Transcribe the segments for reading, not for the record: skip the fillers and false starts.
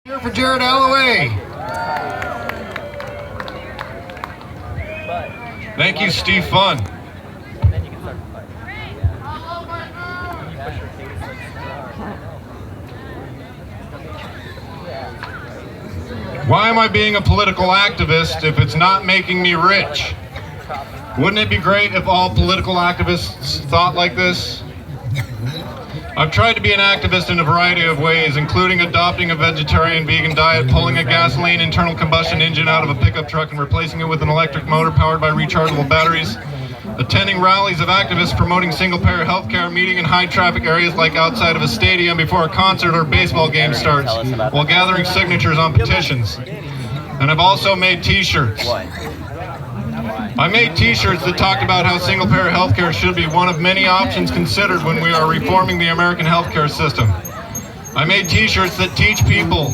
Here for Jared Allaway. Thank you, Steve Fun. Why am I being a political activist if it's not making me rich? Wouldn't it be great if all political activists thought like this? I've tried to be an activist in a variety of ways, including adopting a vegetarian vegan diet, pulling a gasoline internal combustion engine out of a pickup truck and replacing it with an electric motor powered by rechargeable batteries, attending rallies of activists promoting single-payer healthcare, meeting in high-traffic areas like outside of a stadium before a concert or baseball game starts, while gathering signatures on petitions. And I've also made t-shirts. I made t-shirts that talked about how single-payer healthcare should be one of many options considered when we are reforming the American healthcare system. I made t-shirts that teach people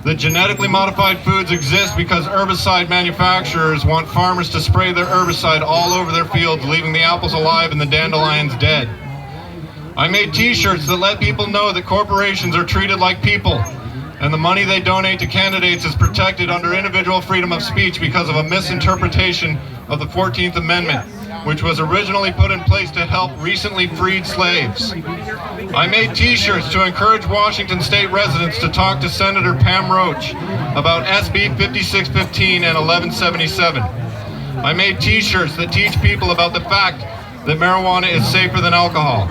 that genetically modified foods exist because herbicide manufacturers want farmers to spray their herbicide all over their fields, leaving the apples alive and the dandelions dead. I made t-shirts that let people know that corporations are treated like people, and the money they donate to candidates is protected under individual freedom of speech because of a misinterpretation of the 14th Amendment, which was originally put in place to help recently freed slaves. I made t-shirts to encourage Washington state residents to talk to Senator Pam Roach about SB 5615 and 1177. I made t-shirts that teach people about the fact that marijuana is safer than alcohol.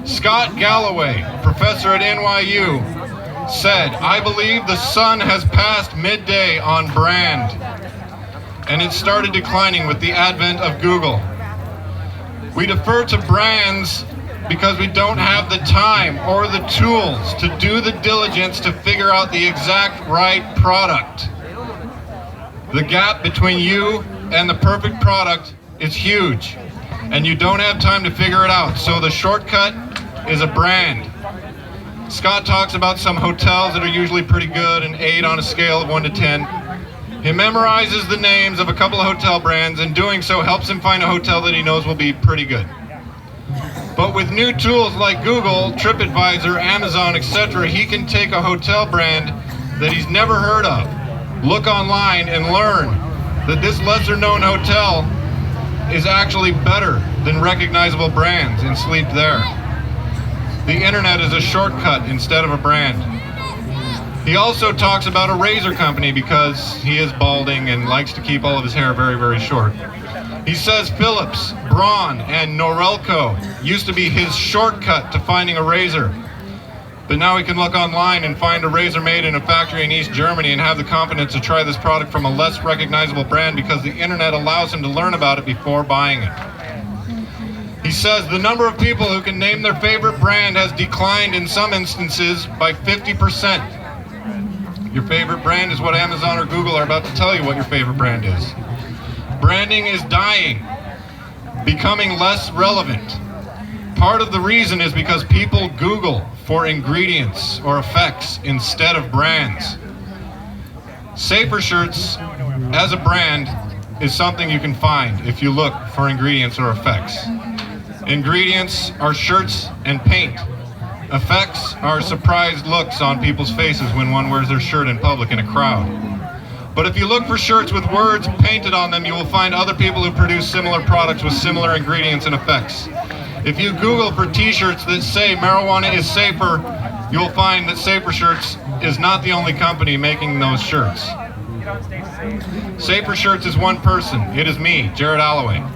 Scott Galloway, professor at NYU, said, "I believe the sun has passed midday on brand," and it started declining with the advent of Google. We defer to brands because we don't have the time or the tools to do the diligence to figure out the exact right product. The gap between you and the perfect product is huge, and you don't have time to figure it out, so the shortcut is a brand. Scott talks about some hotels that are usually pretty good, an 8 on a scale of 1 to 10. He memorizes the names of a couple of hotel brands, and doing so helps him find a hotel that he knows will be pretty good. But with new tools like Google, TripAdvisor, Amazon, etc., he can take a hotel brand that he's never heard of, look online, and learn that this lesser-known hotel is actually better than recognizable brands and sleep there. The internet is a shortcut instead of a brand. He also talks about a razor company because he is balding and likes to keep all of his hair very, very short. He says Philips, Braun, and Norelco used to be his shortcut to finding a razor. But now he can look online and find a razor made in a factory in East Germany and have the confidence to try this product from a less recognizable brand because the internet allows him to learn about it before buying it. He says the number of people who can name their favorite brand has declined in some instances by 50%. Your favorite brand is what Amazon or Google are about to tell you what your favorite brand is. Branding is dying, becoming less relevant. Part of the reason is because people Google for ingredients or effects instead of brands. Safer Shirts as a brand is something you can find if you look for ingredients or effects. Ingredients are shirts and paint. Effects are surprised looks on people's faces when one wears their shirt in public in a crowd. But if you look for shirts with words painted on them, you will find other people who produce similar products with similar ingredients and effects. If you Google for t-shirts that say marijuana is safer, you will find that Safer Shirts is not the only company making those shirts. Safer Shirts is one person. It is me, Jared Allaway.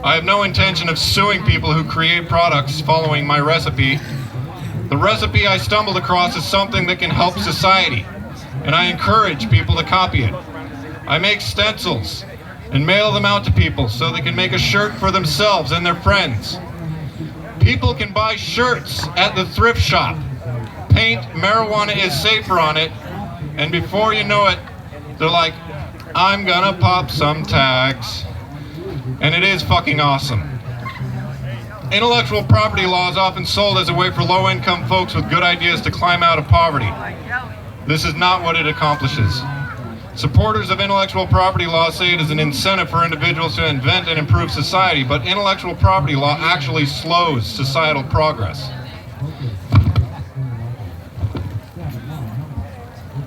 I have no intention of suing people who create products following my recipe. The recipe I stumbled across is something that can help society, and I encourage people to copy it. I make stencils and mail them out to people so they can make a shirt for themselves and their friends. People can buy shirts at the thrift shop, paint "marijuana is safer" on it, and before you know it, they're like, "I'm gonna pop some tags." And it is fucking awesome. Intellectual property law is often sold as a way for low-income folks with good ideas to climb out of poverty. This is not what it accomplishes. Supporters of intellectual property law say it is an incentive for individuals to invent and improve society, but intellectual property law actually slows societal progress.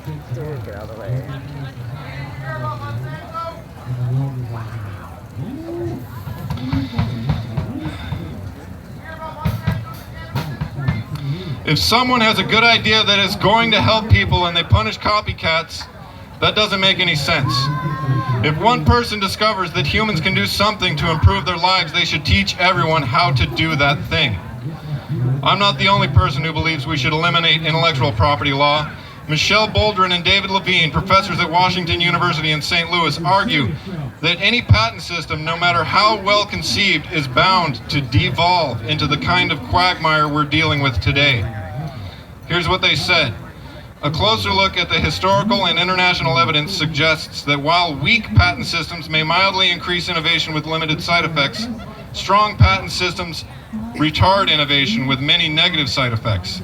Get out of the way. If someone has a good idea that is going to help people and they punish copycats, that doesn't make any sense. If one person discovers that humans can do something to improve their lives, they should teach everyone how to do that thing. I'm not the only person who believes we should eliminate intellectual property law. Michelle Boldrin and David Levine, professors at Washington University in St. Louis, argue that any patent system, no matter how well conceived, is bound to devolve into the kind of quagmire we're dealing with today. Here's what they said. A closer look at the historical and international evidence suggests that while weak patent systems may mildly increase innovation with limited side effects, strong patent systems retard innovation with many negative side effects.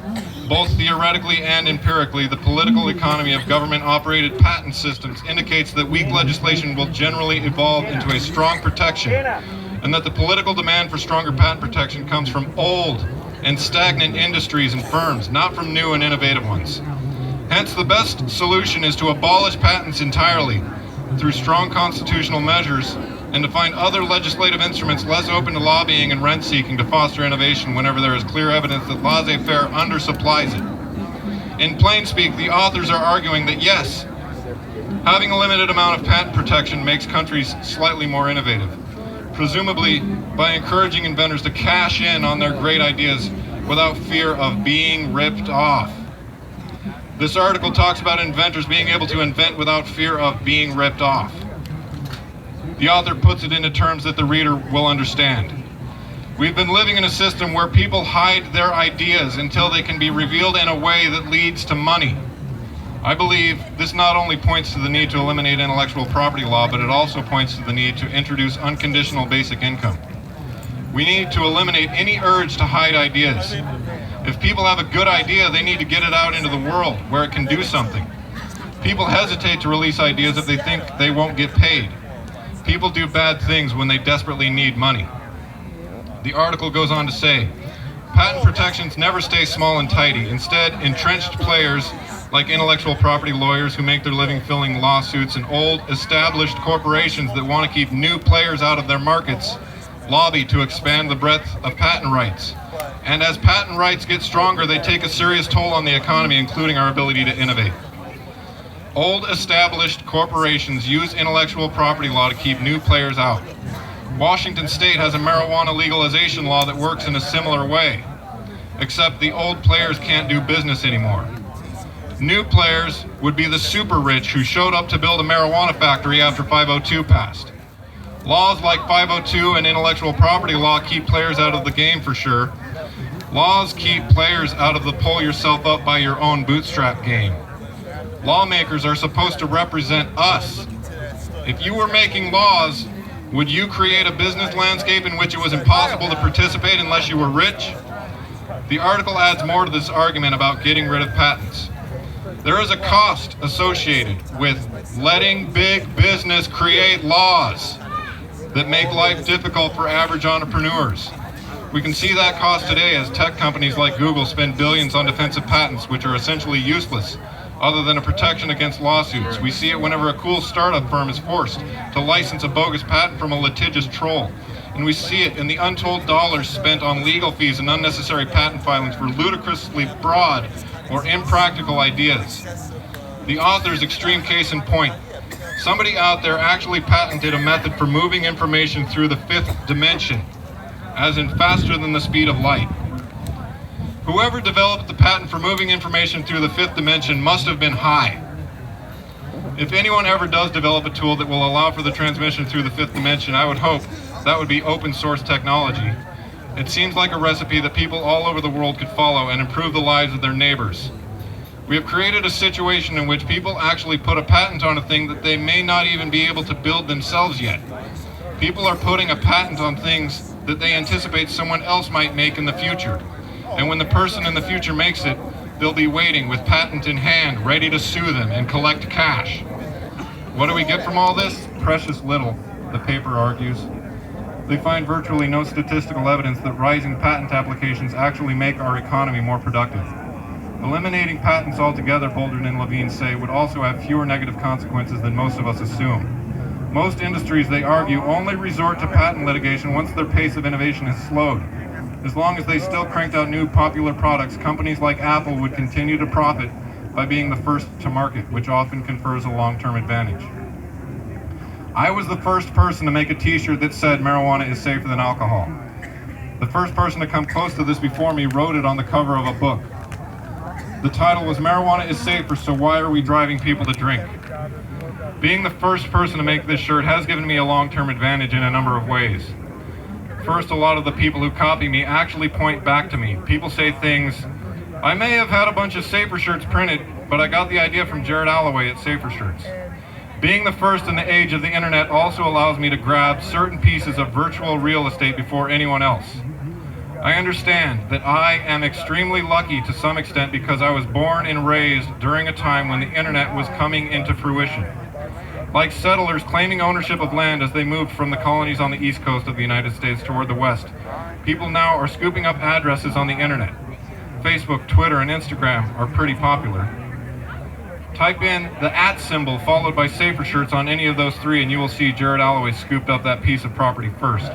Both theoretically and empirically, the political economy of government-operated patent systems indicates that weak legislation will generally evolve into a strong protection, and that the political demand for stronger patent protection comes from old and stagnant industries and firms, not from new and innovative ones. Hence, the best solution is to abolish patents entirely through strong constitutional measures and to find other legislative instruments less open to lobbying and rent-seeking to foster innovation whenever there is clear evidence that laissez-faire undersupplies it. In plain speak, the authors are arguing that yes, having a limited amount of patent protection makes countries slightly more innovative, presumably by encouraging inventors to cash in on their great ideas without fear of being ripped off. This article talks about inventors being able to invent without fear of being ripped off. The author puts it into terms that the reader will understand. We've been living in a system where people hide their ideas until they can be revealed in a way that leads to money. I believe this not only points to the need to eliminate intellectual property law, but it also points to the need to introduce unconditional basic income. We need to eliminate any urge to hide ideas. If people have a good idea, they need to get it out into the world where it can do something. People hesitate to release ideas if they think they won't get paid. People do bad things when they desperately need money. The article goes on to say, patent protections never stay small and tidy. Instead, entrenched players like intellectual property lawyers who make their living filling lawsuits and old established corporations that want to keep new players out of their markets lobby to expand the breadth of patent rights. And as patent rights get stronger, they take a serious toll on the economy, including our ability to innovate. Old established corporations use intellectual property law to keep new players out. Washington State has a marijuana legalization law that works in a similar way, except the old players can't do business anymore. New players would be the super rich who showed up to build a marijuana factory after 502 passed. Laws like 502 and intellectual property law keep players out of the game for sure. Laws keep players out of the pull yourself up by your own bootstrap game. Lawmakers are supposed to represent us. If you were making laws, would you create a business landscape in which it was impossible to participate unless you were rich? The article adds more to this argument about getting rid of patents. There is a cost associated with letting big business create laws that make life difficult for average entrepreneurs. We can see that cost today as tech companies like Google spend billions on defensive patents, which are essentially useless, other than a protection against lawsuits. We see it whenever a cool startup firm is forced to license a bogus patent from a litigious troll. And we see it in the untold dollars spent on legal fees and unnecessary patent filings for ludicrously broad or impractical ideas. The author's extreme case in point. Somebody out there actually patented a method for moving information through the fifth dimension, as in faster than the speed of light. Whoever developed the patent for moving information through the fifth dimension must have been high. If anyone ever does develop a tool that will allow for the transmission through the fifth dimension, I would hope that would be open source technology. It seems like a recipe that people all over the world could follow and improve the lives of their neighbors. We have created a situation in which people actually put a patent on a thing that they may not even be able to build themselves yet. People are putting a patent on things that they anticipate someone else might make in the future. And when the person in the future makes it, they'll be waiting with patent in hand, ready to sue them and collect cash. What do we get from all this? Precious little, the paper argues. They find virtually no statistical evidence that rising patent applications actually make our economy more productive. Eliminating patents altogether, Boldrin and Levine say, would also have fewer negative consequences than most of us assume. Most industries, they argue, only resort to patent litigation once their pace of innovation has slowed. As long as they still cranked out new popular products, companies like Apple would continue to profit by being the first to market, which often confers a long-term advantage. I was the first person to make a t-shirt that said marijuana is safer than alcohol. The first person to come close to this before me wrote it on the cover of a book. The title was "Marijuana is Safer, so Why Are We Driving People to Drink?" Being the first person to make this shirt has given me a long-term advantage in a number of ways. First, a lot of the people who copy me actually point back to me. People say things, "I may have had a bunch of Safer shirts printed, but I got the idea from Jared Allaway at Safer Shirts." Being the first in the age of the internet also allows me to grab certain pieces of virtual real estate before anyone else. I understand that I am extremely lucky to some extent because I was born and raised during a time when the internet was coming into fruition. Like settlers claiming ownership of land as they moved from the colonies on the east coast of the United States toward the west, people now are scooping up addresses on the internet. Facebook, Twitter, and Instagram are pretty popular. Type in the @ symbol followed by Safer Shirts on any of those three and you will see Jared Allaway scooped up that piece of property first.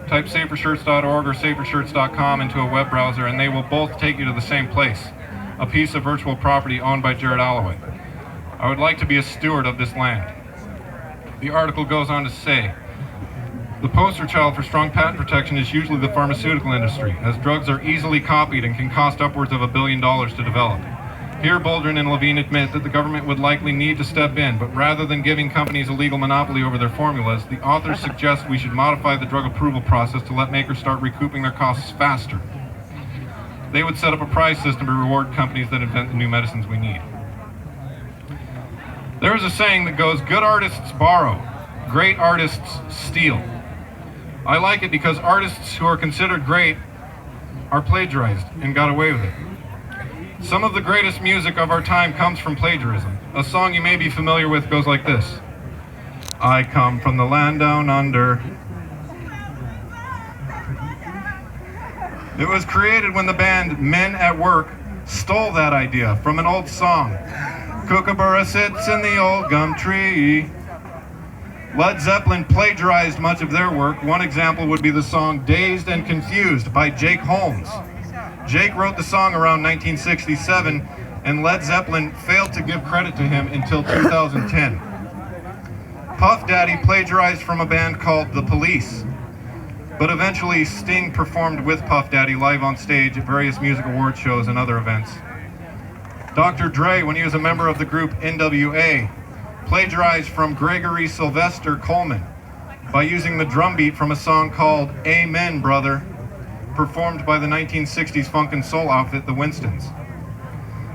Type safershirts.org or safershirts.com into a web browser and they will both take you to the same place, a piece of virtual property owned by Jared Allaway. I would like to be a steward of this land. The article goes on to say, the poster child for strong patent protection is usually the pharmaceutical industry, as drugs are easily copied and can cost upwards of $1 billion to develop. Here, Boldrin and Levine admit that the government would likely need to step in, but rather than giving companies a legal monopoly over their formulas, the authors suggest we should modify the drug approval process to let makers start recouping their costs faster. They would set up a prize system to reward companies that invent the new medicines we need. There is a saying that goes, good artists borrow, great artists steal. I like it because artists who are considered great are plagiarized and got away with it. Some of the greatest music of our time comes from plagiarism. A song you may be familiar with goes like this. I come from the land down under. It was created when the band Men at Work stole that idea from an old song. Kookaburra sits in the old gum tree. Led Zeppelin plagiarized much of their work. One example would be the song Dazed and Confused by Jake Holmes. Jake wrote the song around 1967, and Led Zeppelin failed to give credit to him until 2010. Puff Daddy plagiarized from a band called The Police, but eventually Sting performed with Puff Daddy live on stage at various music award shows and other events. Dr. Dre, when he was a member of the group NWA, plagiarized from Gregory Sylvester Coleman by using the drum beat from a song called Amen Brother, performed by the 1960s funk and soul outfit, the Winstons.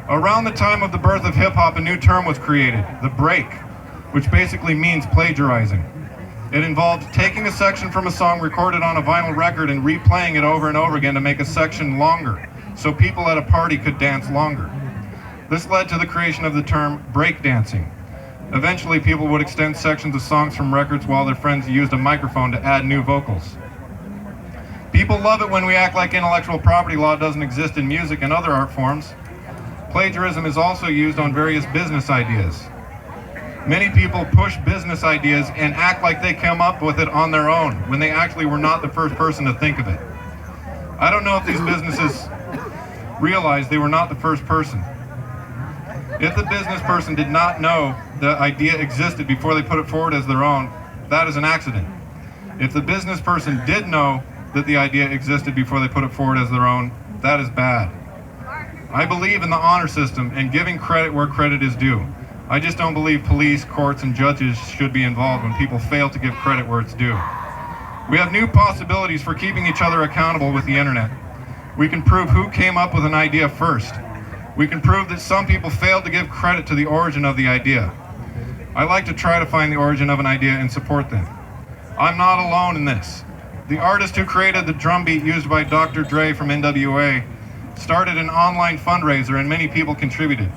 Around the time of the birth of hip-hop, a new term was created, the break, which basically means plagiarizing. It involved taking a section from a song recorded on a vinyl record and replaying it over and over again to make a section longer, so people at a party could dance longer. This led to the creation of the term breakdancing. Eventually, people would extend sections of songs from records while their friends used a microphone to add new vocals. People love it when we act like intellectual property law doesn't exist in music and other art forms. Plagiarism is also used on various business ideas. Many people push business ideas and act like they came up with it on their own when they actually were not the first person to think of it. I don't know if these businesses realized they were not the first person. If the business person did not know the idea existed before they put it forward as their own, that is an accident. If the business person did know that the idea existed before they put it forward as their own, that is bad. I believe in the honor system and giving credit where credit is due. I just don't believe police, courts, and judges should be involved when people fail to give credit where it's due. We have new possibilities for keeping each other accountable with the internet. We can prove who came up with an idea first. We can prove that some people failed to give credit to the origin of the idea. I like to try to find the origin of an idea and support them. I'm not alone in this. The artist who created the drum beat used by Dr. Dre from NWA started an online fundraiser and many people contributed.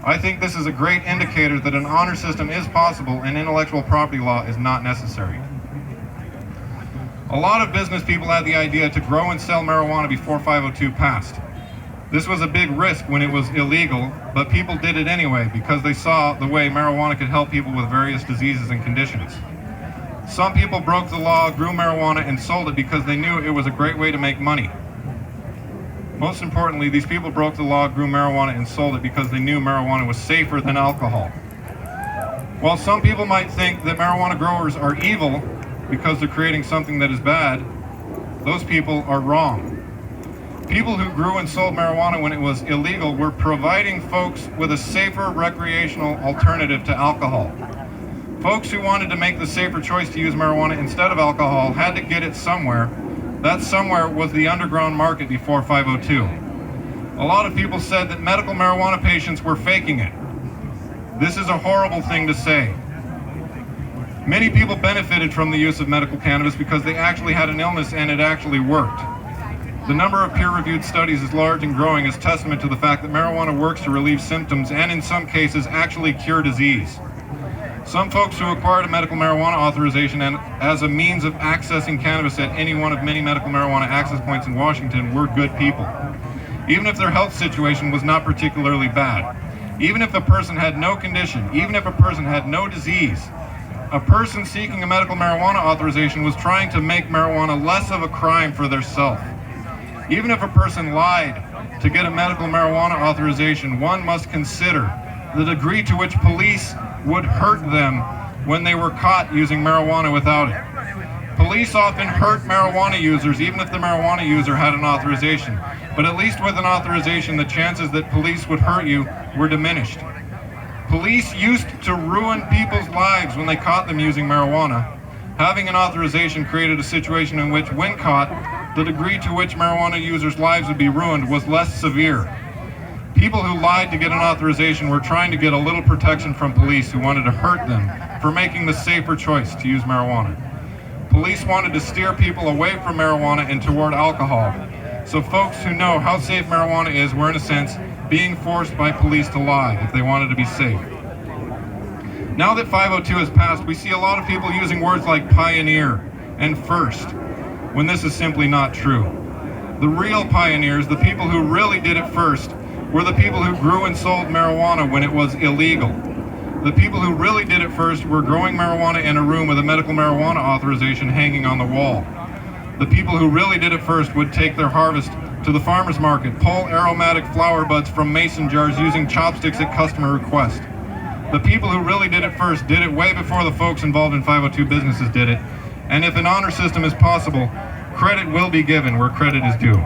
I think this is a great indicator that an honor system is possible and intellectual property law is not necessary. A lot of business people had the idea to grow and sell marijuana before 502 passed. This was a big risk when it was illegal, but people did it anyway because they saw the way marijuana could help people with various diseases and conditions. Some people broke the law, grew marijuana, and sold it because they knew it was a great way to make money. Most importantly, these people broke the law, grew marijuana, and sold it because they knew marijuana was safer than alcohol. While some people might think that marijuana growers are evil because they're creating something that is bad, those people are wrong. People who grew and sold marijuana when it was illegal were providing folks with a safer recreational alternative to alcohol. Folks who wanted to make the safer choice to use marijuana instead of alcohol had to get it somewhere. That somewhere was the underground market before 502. A lot of people said that medical marijuana patients were faking it. This is a horrible thing to say. Many people benefited from the use of medical cannabis because they actually had an illness and it actually worked. The number of peer-reviewed studies is large and growing as testament to the fact that marijuana works to relieve symptoms and in some cases actually cure disease. Some folks who acquired a medical marijuana authorization and as a means of accessing cannabis at any one of many medical marijuana access points in Washington were good people. Even if their health situation was not particularly bad. Even if a person had no condition, even if a person had no disease, a person seeking a medical marijuana authorization was trying to make marijuana less of a crime for their self. Even if a person lied to get a medical marijuana authorization, one must consider the degree to which police would hurt them when they were caught using marijuana without it. Police often hurt marijuana users even if the marijuana user had an authorization, but at least with an authorization the chances that police would hurt you were diminished. Police used to ruin people's lives when they caught them using marijuana. Having an authorization created a situation in which, when caught, the degree to which marijuana users' lives would be ruined was less severe. People who lied to get an authorization were trying to get a little protection from police who wanted to hurt them for making the safer choice to use marijuana. Police wanted to steer people away from marijuana and toward alcohol. So folks who know how safe marijuana is were, in a sense, being forced by police to lie if they wanted to be safe. Now that 502 has passed, we see a lot of people using words like pioneer and first, when this is simply not true. The real pioneers, the people who really did it first, were the people who grew and sold marijuana when it was illegal. The people who really did it first were growing marijuana in a room with a medical marijuana authorization hanging on the wall. The people who really did it first would take their harvest to the farmer's market, pull aromatic flower buds from mason jars using chopsticks at customer request. The people who really did it first did it way before the folks involved in 502 businesses did it, and if an honor system is possible, credit will be given where credit is due.